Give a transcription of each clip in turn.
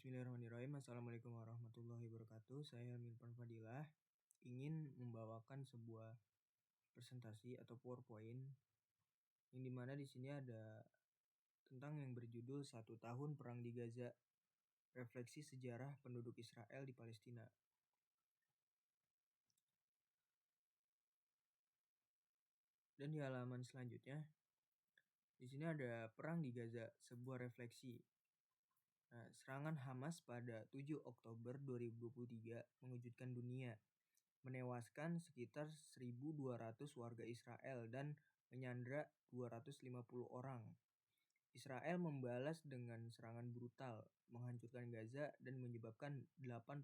Bismillahirrahmanirrahim. Assalamualaikum warahmatullahi wabarakatuh. Saya Milpan Fadilah ingin membawakan sebuah presentasi atau PowerPoint yang dimana di sini ada tentang yang berjudul 1 tahun Perang di Gaza, refleksi sejarah penduduk Israel di Palestina. Dan di halaman selanjutnya, di sini ada Perang di Gaza, sebuah refleksi. Nah, serangan Hamas pada 7 Oktober 2023 mengejutkan dunia, menewaskan sekitar 1.200 warga Israel dan menyandra 250 orang. Israel membalas dengan serangan brutal, menghancurkan Gaza dan menyebabkan 80.000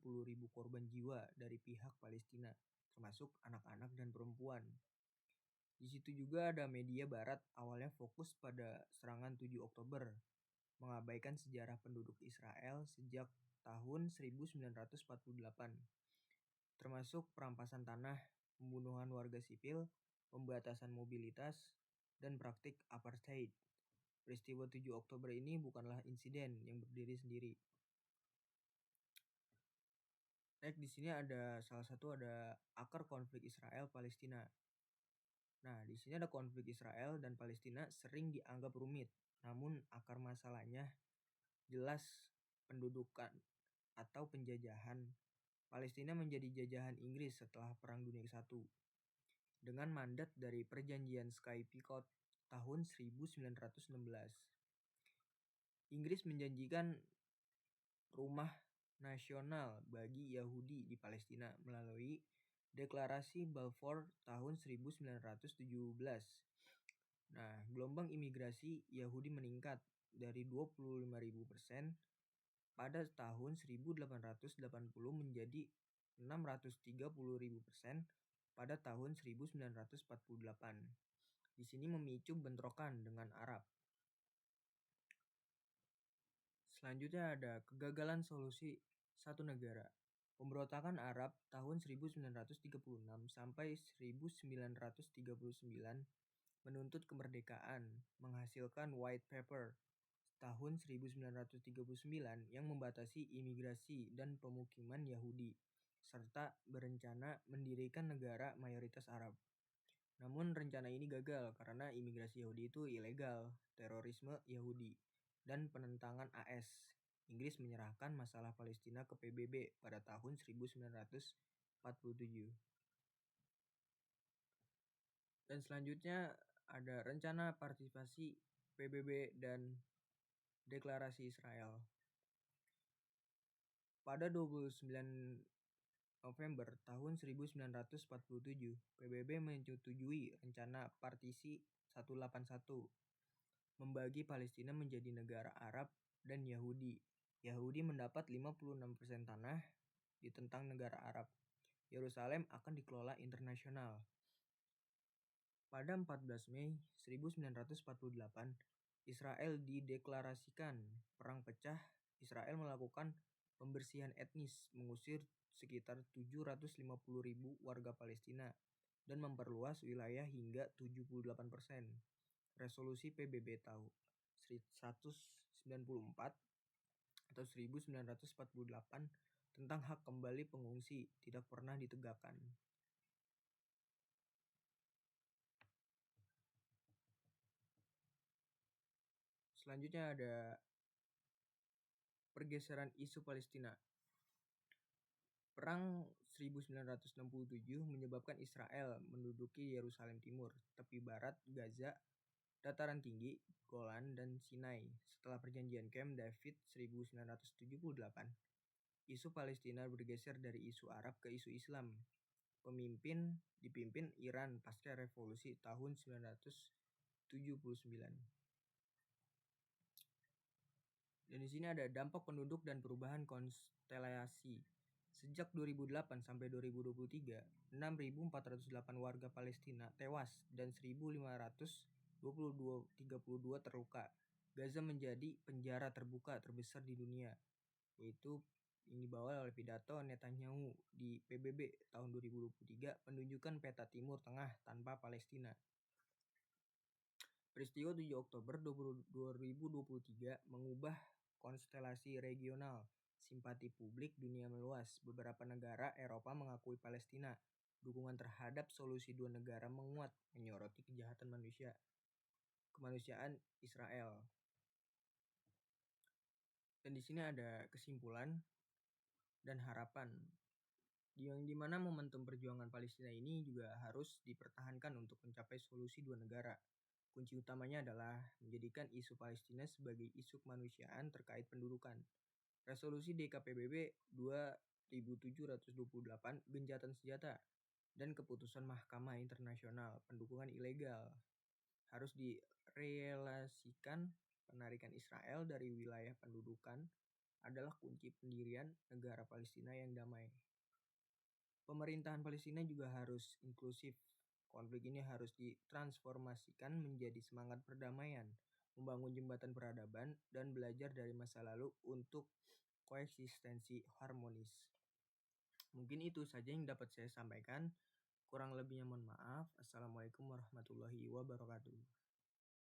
korban jiwa dari pihak Palestina, termasuk anak-anak dan perempuan. Di situ juga ada media barat awalnya fokus pada serangan 7 Oktober, mengabaikan sejarah penduduk Israel sejak tahun 1948. Termasuk perampasan tanah, pembunuhan warga sipil, pembatasan mobilitas, dan praktik apartheid. Peristiwa 7 Oktober ini bukanlah insiden yang berdiri sendiri. Baik, di sini ada akar konflik Israel Palestina. Nah, di sini ada konflik Israel dan Palestina sering dianggap rumit, namun akar masalahnya jelas pendudukan atau penjajahan. Palestina menjadi jajahan Inggris setelah Perang Dunia I dengan mandat dari Perjanjian Sykes-Picot tahun 1916. Inggris menjanjikan rumah nasional bagi Yahudi di Palestina melalui Deklarasi Balfour tahun 1917. Nah, gelombang imigrasi Yahudi meningkat dari 25.000% pada tahun 1880 menjadi 630.000% pada tahun 1948. Di sini memicu bentrokan dengan Arab. Selanjutnya ada kegagalan solusi satu negara. Pemberontakan Arab tahun 1936 sampai 1939 menuntut kemerdekaan, menghasilkan White Paper tahun 1939 yang membatasi imigrasi dan pemukiman Yahudi, serta berencana mendirikan negara mayoritas Arab. Namun rencana ini gagal karena imigrasi Yahudi itu ilegal, terorisme Yahudi, dan penentangan AS. Inggris menyerahkan masalah Palestina ke PBB pada tahun 1947. Dan selanjutnya ada rencana partisipasi PBB dan Deklarasi Israel. Pada 29 November tahun 1947, PBB menyetujui rencana partisi 181, membagi Palestina menjadi negara Arab dan Yahudi. Yahudi mendapat 56% tanah, ditentang negara Arab. Yerusalem akan dikelola internasional. Pada 14 Mei 1948, Israel dideklarasikan. Perang pecah, Israel melakukan pembersihan etnis, mengusir sekitar 750.000 warga Palestina dan memperluas wilayah hingga 78%. Resolusi PBB tahun 194 atau 1948 tentang hak kembali pengungsi tidak pernah ditegakkan. Selanjutnya ada pergeseran isu Palestina. Perang 1967 menyebabkan Israel menduduki Yerusalem Timur, tepi barat Gaza, dataran tinggi, Golan, dan Sinai. Setelah perjanjian Camp David 1978, isu Palestina bergeser dari isu Arab ke isu Islam. Dipimpin Iran pasca revolusi tahun 1979. Dan di sini ada dampak penduduk dan perubahan konstelasi. Sejak 2008 sampai 2023, 6.408 warga Palestina tewas dan 1.532 terluka. Gaza menjadi penjara terbuka terbesar di dunia, yaitu yang dibawa oleh pidato Netanyahu di PBB tahun 2023, penunjukan peta Timur Tengah tanpa Palestina. Peristiwa 7 Oktober 2023 mengubah konstelasi regional simpati publik dunia meluas. Beberapa negara Eropa mengakui Palestina. Dukungan terhadap solusi dua negara menguat, menyoroti kejahatan kemanusiaan Israel. Dan di sini ada kesimpulan dan harapan yang dimana momentum perjuangan Palestina ini juga harus dipertahankan untuk mencapai solusi dua negara. Kunci utamanya adalah menjadikan isu Palestina sebagai isu kemanusiaan terkait pendudukan. Resolusi DKPBB 2728 gencatan senjata dan keputusan Mahkamah Internasional pendukungan ilegal harus direlasikan. Penarikan Israel dari wilayah pendudukan adalah kunci pendirian negara Palestina yang damai. Pemerintahan Palestina juga harus inklusif. Konflik ini harus ditransformasikan menjadi semangat perdamaian, membangun jembatan peradaban, dan belajar dari masa lalu untuk koeksistensi harmonis. Mungkin itu saja yang dapat saya sampaikan. Kurang lebihnya mohon maaf. Assalamualaikum warahmatullahi wabarakatuh.